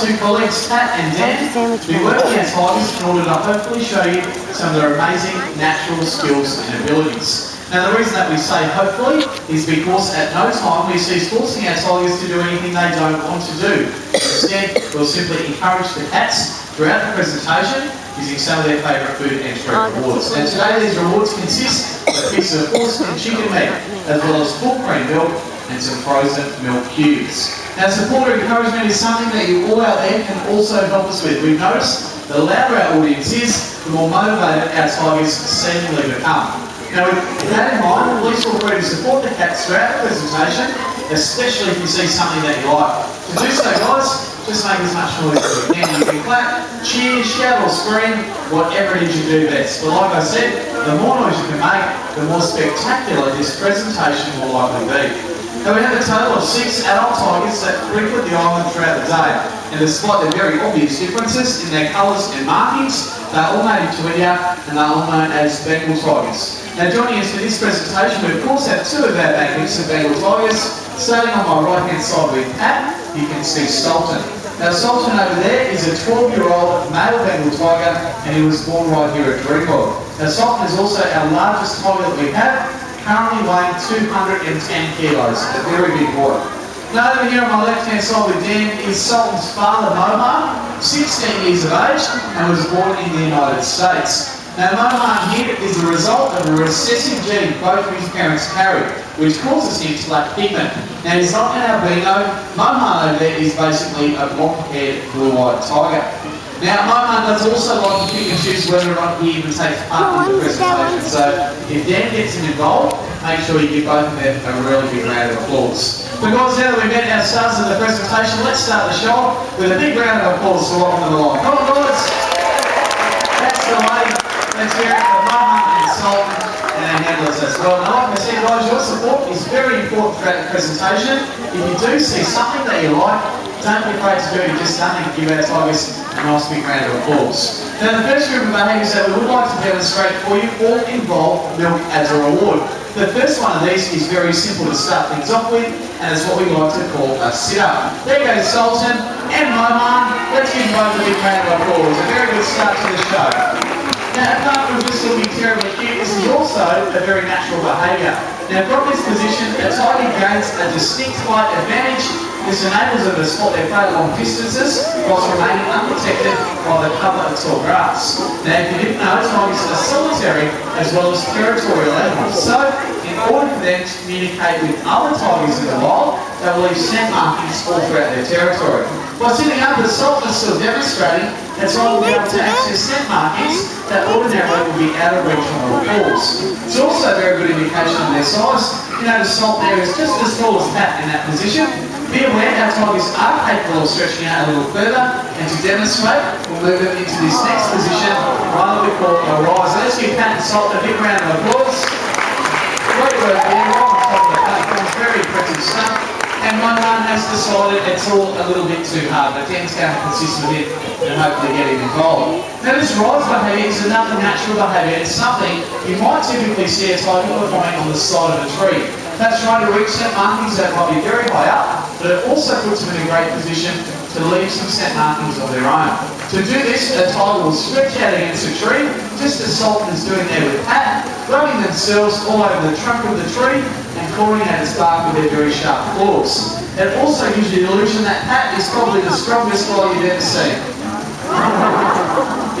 two colleagues, Pat and Dan, be working as tigers in order to hopefully show you some of their amazing natural skills and abilities. Now the reason that we say hopefully is because at no time we see forcing our tigers to do anything they don't want to do. Instead, we'll simply encourage the cats throughout the presentation using some of their favourite food and treat rewards. And today these rewards consist of a piece of horse and chicken meat, as well as full cream milk and some frozen milk cubes. Now support or encouragement is something that you all out there can also help us with. We've noticed the louder our audience is, the more motivated our tigers seemingly become. Now with that in mind, please feel free to support the cats throughout the presentation, especially if you see something that you like. To do so guys, just make as much noise as you can. You can clap, cheer, shout or scream, whatever it is you do best. But like I said, the more noise you can make, the more spectacular this presentation will likely be. Now we have a total of 6 adult tigers that frequent the island throughout the day. And despite the very obvious differences in their colours and markings, they are all native to India and they are all known as Bengal tigers. Now joining us for this presentation, we of course have 2 of our magnificent Bengal tigers. Starting on my right hand side with Pat, you can see Sultan. Now Sultan over there is a 12-year-old male Bengal tiger and he was born right here at Dreamworld. Now Sultan is also our largest tiger that we have, currently weighing 210 kilos, a very big boy. Now over here on my left hand side with Dan is Sultan's father Mohan, 16 years of age and was born in the United States. Now Mohan here is the result of a recessive gene both of his parents carry, which causes him to lack pigment. Now he's not an albino. Mohan over there is basically a blonde-haired, blue-eyed tiger. Now Mohan does also like to pick and choose whether or not he even takes part in the presentation. So if Dan gets him involved, make sure you give both of them a really big round of applause. But guys, now that we've met our stars of the presentation, let's start the show with a big round of applause to welcome them along. Come on guys! That's the way. Let's hear it for Mohan and Sultan and our handlers as well. Now like I said guys, your support is very important throughout the presentation. If you do see something that you like, don't be afraid to do it. Just something to give our tigers a nice big round of applause. Now the first group of behaviours that we would like to demonstrate for you all involve milk as a reward. The first one of these is very simple to start things off with, and it's what we like to call a sit-up. There goes Sultan and Mohan. Let's give both a big round of applause. A very good start to the show. Now apart from just looking terribly cute, this is also a very natural behaviour. Now from this position, a tiger gains a distinct height advantage. This enables them to spot their prey long distances whilst remaining unprotected by the cover of tall grass. Now if you didn't know, tigers are solitary as well as territorial animals. So in order for them to communicate with other tigers in the wild, they will leave scent markings all throughout their territory. By sitting up, as Sultan is still demonstrating, that Sultan will be able to access scent markings that ordinarily will be out of reach from all paws. It's also a very good indication of their size. You notice Sultan there is just as tall as Pat in that position. Be aware our tigers are capable of stretching out a little further, and to demonstrate, we'll move them into this next position, one that we call a rise. So let's give Pat and Sultan a big round of applause. Great work there, right on top of the platform, very impressive stuff. And Mohan has decided it's all a little bit too hard, but Dan's going to consist with it and hopefully get him involved. Now this rise behaviour is another natural behaviour. It's something you might typically see a tiger performing on the side of a tree. That's trying to reach scent markings that might be very high up, but it also puts them in a great position to leave some scent markings of their own. To do this, a tiger will stretch out against a tree, just as Sultan is doing there with Pat, rubbing themselves all over the trunk of the tree and clawing at its bark with their very sharp claws. It also gives you the illusion that Pat is probably the strongest guy you've ever seen.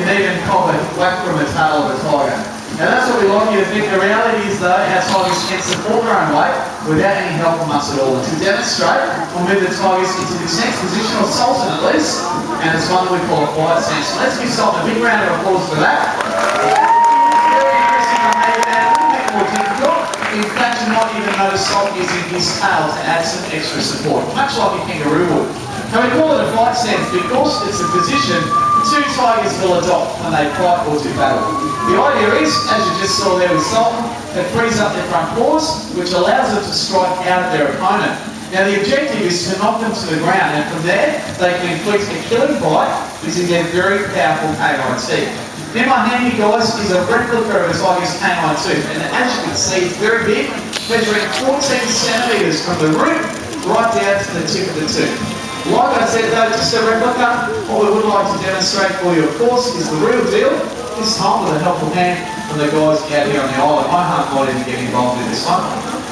You can even cop a whack from the tail of a tiger. Now that's what we like you to think. The reality is though, our tigers can support their own weight without any help from us at all. And to demonstrate, we'll move the tigers into this next position, or Sultan at least, and it's one that we call a quiet stance. So let's give Sultan a big round of applause for that. Very impressive behaviour, a little bit more difficult. In fact, you might even notice Sultan using his tail to add some extra support, much like a kangaroo would. Now we call it a fight stance because it's a position two tigers will adopt when they fight or do battle. The idea is, as you just saw there with Sultan, it frees up their front paws, which allows them to strike out at their opponent. Now the objective is to knock them to the ground, and from there they can inflict a killing bite using their very powerful canine teeth. Now my hand here guys is a replica of a tiger's canine tooth, and as you can see it's very big, measuring 14 centimetres from the root right down to the tip of the tooth. Like I said though, just a replica, what we would like to demonstrate for you, of course, is the real deal. This time with a helpful hand from the guys out here on the island. My heart might even get involved in this one.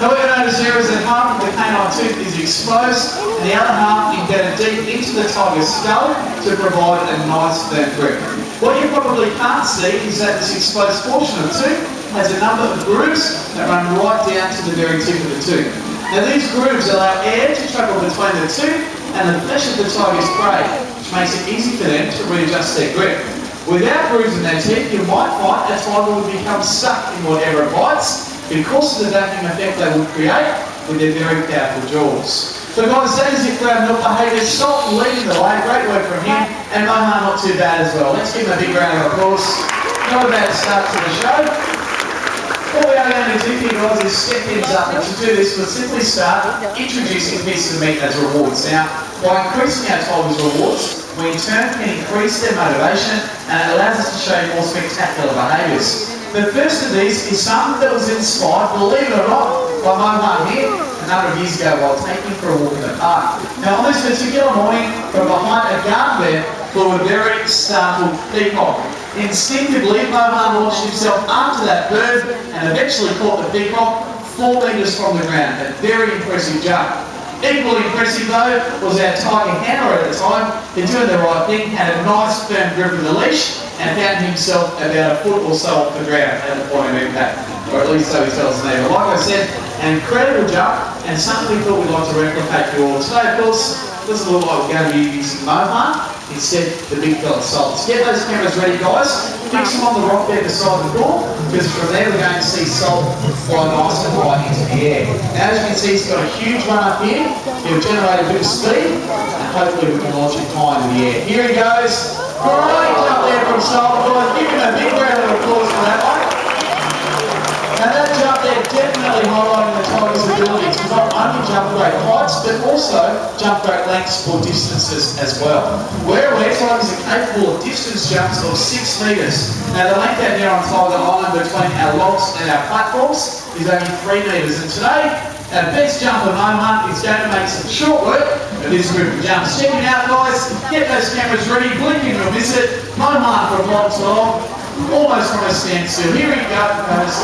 Now what you'll notice here is that half of the canine tooth is exposed and the other half embedded deep into the tiger's skull to provide a nice firm grip. What you probably can't see is that this exposed portion of the tooth has a number of grooves that run right down to the very tip of the tooth. Now these grooves allow air to travel between the tooth and the flesh of the tiger's prey, which makes it easy for them to readjust their grip. Without grooves in their teeth, you might find a tiger would become stuck in whatever it bites because of the damping effect they would create with their very powerful jaws. So guys, that is it for our milk behaviour. Salt leading the way, great work from him, and Mohan not too bad as well. Let's give him a big round of applause. Not a bad start to the show. What we are going to do here, guys, is step things up, and to do this, we'll simply start introducing pieces of meat as rewards. Now, by increasing our tigers' rewards, we in turn can increase their motivation, and it allows us to show more spectacular behaviours. The first of these is something that was inspired, believe it or not, by Mohan here a number of years ago while taking for a walk in the park. Now, on this particular morning, from behind a garden bed flew a very startled peacock. Instinctively, Mohan launched himself after that bird and eventually caught the peacock 4 metres from the ground. A very impressive jump. Equally impressive though was our tiger handler at the time. He's doing the right thing, had a nice firm grip of the leash and found himself about a foot or so off the ground at the point of impact, or at least so he tells me. But like I said, an incredible jump and something we thought we'd like to replicate for you all today. Of course, it doesn't look like we're going to be using Mohan, instead the big fella Salt. Get those cameras ready, guys. Fix them on the rock there beside the pool, because from there we're going to see Salt fly nice and high into the air. Now, as you can see, he's got a huge run up here. He'll generate a bit of speed, and hopefully we can launch him high into the air. Here he goes. Great jump there from Salt. Guys, give him a big round of applause for that one. Now that jump there definitely highlighting the tiger's ability to not only jump great heights, but also jump great lengths or distances as well. Where tigers are capable of distance jumps of 6 metres. Now the length out here on Tiger Island between our logs and our platforms is only 3 metres. And today, our best jumper Mohan is going to make some short work of this group of jumps. Check it out, guys. Get those cameras ready. Blink and you'll miss it. Mohan for a long time. Almost from a standstill. Here we go, guys.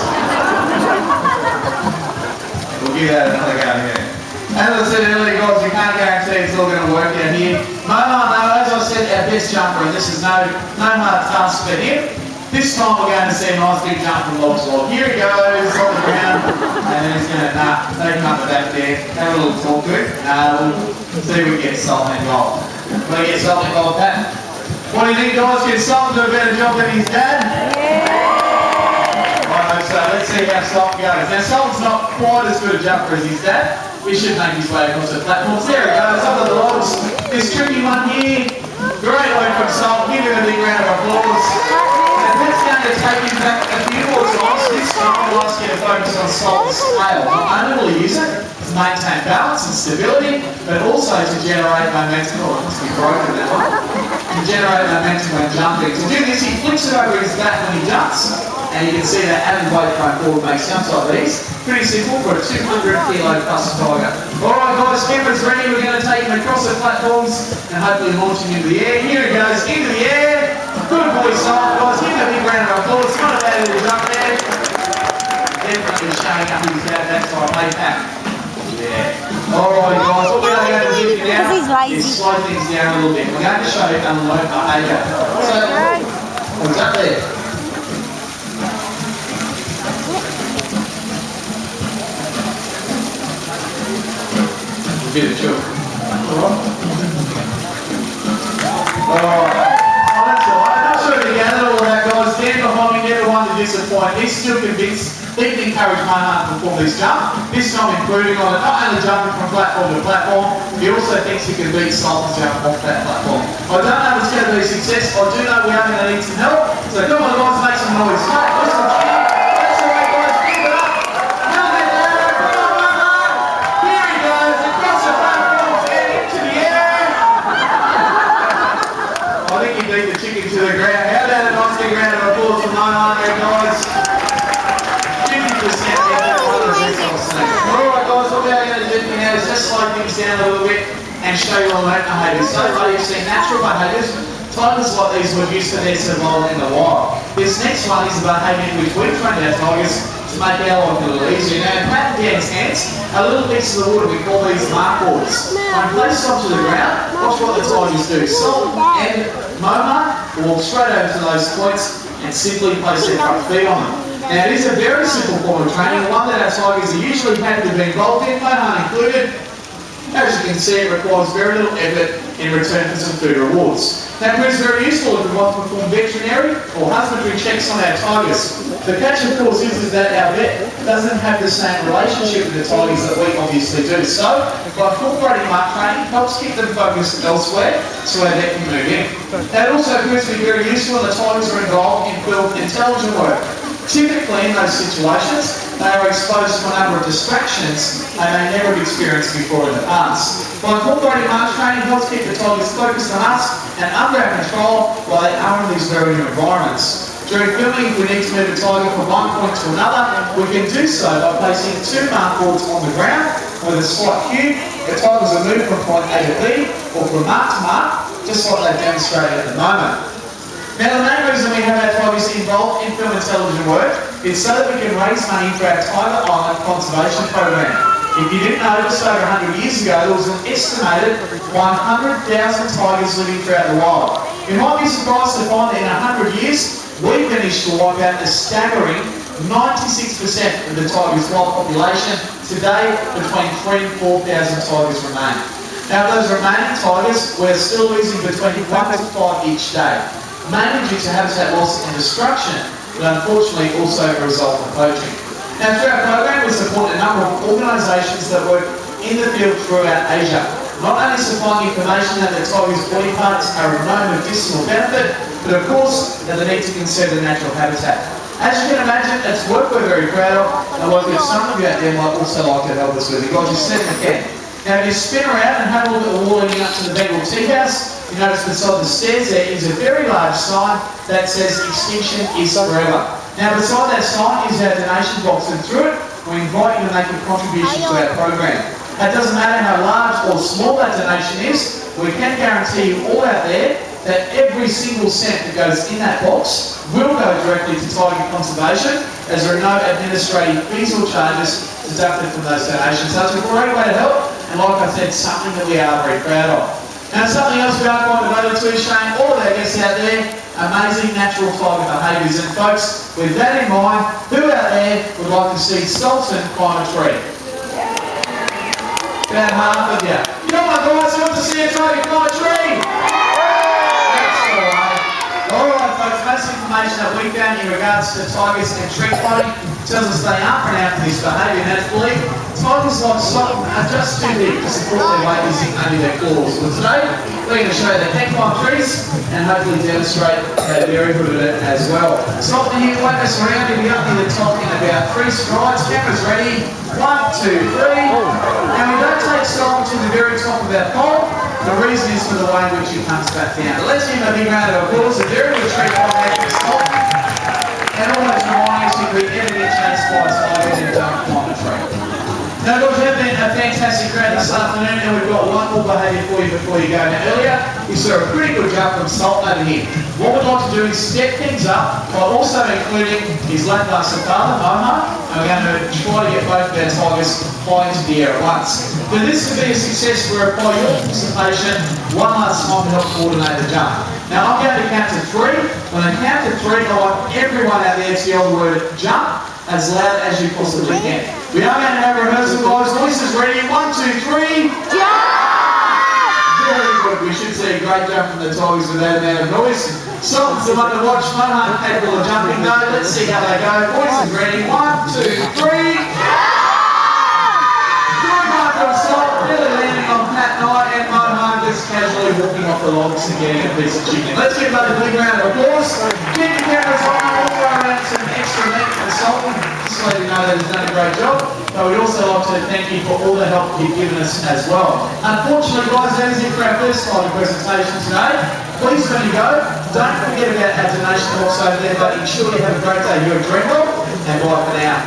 We'll give that another go here. As I said earlier, guys, you can't guarantee it's all going to work out here. Mohan, though, as I said, our best jumper, and this is no hard task for him. This time we're going to see a nice big jump from log to log. Here he goes on the ground, and then he's going to take him up the back there, have a little talk to it. We'll see if we get Salt and gold. Want to get Salt and gold, Pat? What do you think, guys? Can Salt do a better job than his dad? Yeah! Alright, so let's see how Salt goes. Now, Salt's not quite as good a jumper as his dad. We should make his way across the platforms. There he goes, up the logs. This tricky one here. Great work from Salt. Give him a big round of applause. And that's going to take him back a few more times. This time, I'll ask you to focus on Salt's tail. Not only will he use it to maintain balance and stability, but also to generate momentum. Oh, it must be broken, that one. To generate momentum when jumping. To do this, he flips it over his back when he jumps, and you can see that added weight going forward makes jumps like these pretty simple for a 200 kilo plus tiger. Alright guys, cameras ready, we're going to take him across the platforms and hopefully launch him into the air. Here he goes, into the air. Good boy, Salt, guys, give him a big round of applause. Not a bad little jump there. Definitely showing up his dad that time, hey Pat. Yeah. Alright guys, what we're going to do now is slow things down a little bit. We're going to show you unload behaviour. So, what's up there? A bit of chill. Alright. Oh, that's alright. I'm not sure if you gathered all that, guys. Stand behind me, never one to disappoint. He's still convinced he can encourage Mohan to perform this jump, this time improving on it, not only jumping from platform to platform, he also thinks he can beat Salt's jump off that platform. I don't know if it's going to be a success, I do know we are going to need some help, so come on guys, make some noise. Hey, listen, that's all right guys, keep it up. Come on, Mohan. Here he goes, across the platforms and into the air. I think he beat the chicken to the ground. How about a nice big round of applause for Mohan there, guys? Alright guys, what we're going to do now is just slow things down a little bit and show you all learned behaviours. So far you've seen natural behaviours. Tigers like these were used for their survival in the wild. This next one is a behaviour in which we've trained our tigers to make our life a little easier. Now, in Pat and Dan's hands are little bits of the water we call these mark boards. When placed onto the ground, watch what the tigers do. Salt and Momo will walk straight over to those points and simply place their front feet on them. Now, it is a very simple form of training, one that our tigers are usually happy to be involved in, Momo included. As you can see, it requires very little effort in return for some food rewards. Now, it proves very useful if we want to perform veterinary or husbandry checks on our tigers. The catch, of course, is that our vet doesn't have the same relationship with the tigers that we obviously do. So, by incorporating mark training, helps keep them focused elsewhere so our vet can move in. Now, it also proves to be very useful when the tigers are involved in field intelligent work. Typically, in those situations, they are exposed to a number of distractions they may never have experienced before in the past. By incorporating march training helps keep the tigers focused on us and under our control while they are in these very new environments. During filming, if we need to move a tiger from one point to another, we can do so by placing two mark boards on the ground with a slight cue. The tigers are moved from point A to B or from mark to mark, just like they've demonstrated at the moment. Now, the main reason we have our tigers involved in film intelligent work is so that we can raise money for our Tiger Island Conservation Program. If you didn't know, just over 100 years ago, there was an estimated 100,000 tigers living throughout the wild. You might be surprised to find that in 100 years, we managed to wipe out a staggering 96% of the tigers' wild population. Today, between 3,000 and 4,000 tigers remain. Now, those remaining tigers, we're still losing between 1 to 5 each day, mainly due to habitat loss and destruction, but unfortunately also a result of poaching. Now, through our program, we support a number of organisations that work in the field throughout Asia, not only supplying information that the tiger's body parts are of no medicinal benefit, but of course that they need to conserve the natural habitat. As you can imagine, it's work we're very proud of, and work that some of you out there might also like to help us with. You guys, you certainly can. Now, if you spin around and have a look at the wall leading up to the Bengal Tea House, you notice beside the stairs there is a very large sign that says "Extinction is Forever." Now, beside that sign is our donation box, and through it, we invite you to make a contribution to our program. It doesn't matter how large or small that donation is, we can guarantee you all out there that every single cent that goes in that box will go directly to tiger conservation, as there are no administrative fees or charges deducted from those donations. So it's a great way to help, and like I said, something that we are very proud of. Now, something else we are quite devoted to is showing all of our guests out there amazing natural tiger behaviours. And folks, with that in mind, who out there would like to see Sultan climb a tree? About half of you. Come on, guys, who wants to see a tiger climb a tree? That's all right. All right, folks, most information that we found in regards to tigers and tree climbing tells us they are pronounced for this behaviour, and it's believed tigers like Sultan are just too big to support their weight using only their claws. Well, today, we're going to show you they can climb trees and hopefully demonstrate they're very good at it as well. Sultan, you won't mess around. You'll be up near the top in about 3 strides. Cameras ready. 1, 2, 3. And we don't take Sultan to the very top of our pole. The reason is for the way in which he comes back down. But let's give him a big round of applause. A very good tree climb for Sultan. And always remind us if we ever get chased by a tiger, then don't climb a tree. Now, guys, we've been a fantastic crowd this afternoon, and we've got one more behaviour for you before you go. Now, earlier, we saw a pretty good jump from Sultan over here. What we'd like to do is step things up by also including his lackluster father, Momo, and we're going to try to get both of our tigers high into the air at once. For this to be a success, we require your participation one last time to help coordinate the jump. Now, I'm going to count to 3. When I count to 3, I want everyone out there to yell the word jump as loud as you possibly can. We are going to have rehearsal, guys. Voices ready. 1, 2, 3. Jump! Very good. We should see a great jump from the tigers without a amount of noise. Sultan's the one to watch. Momo capable of jumping though. Let's see how they go. Voices ready. 1, 2, 3. Good one from Sultan. Really landing on Pat Knight, and Momo just casually walking off the logs and getting a piece of chicken. Let's give another big round of applause. Keep the cameras on. We'll throw around some extra meat for Sultan. Just let you know that he's done a great job. But we'd also like to thank you for all the help you've given us as well. Unfortunately, guys, that is it for our first tiger presentation today. Please, when you go, don't forget about our donation box over there, but ensure you have a great day here at Dreamworld, and bye for now.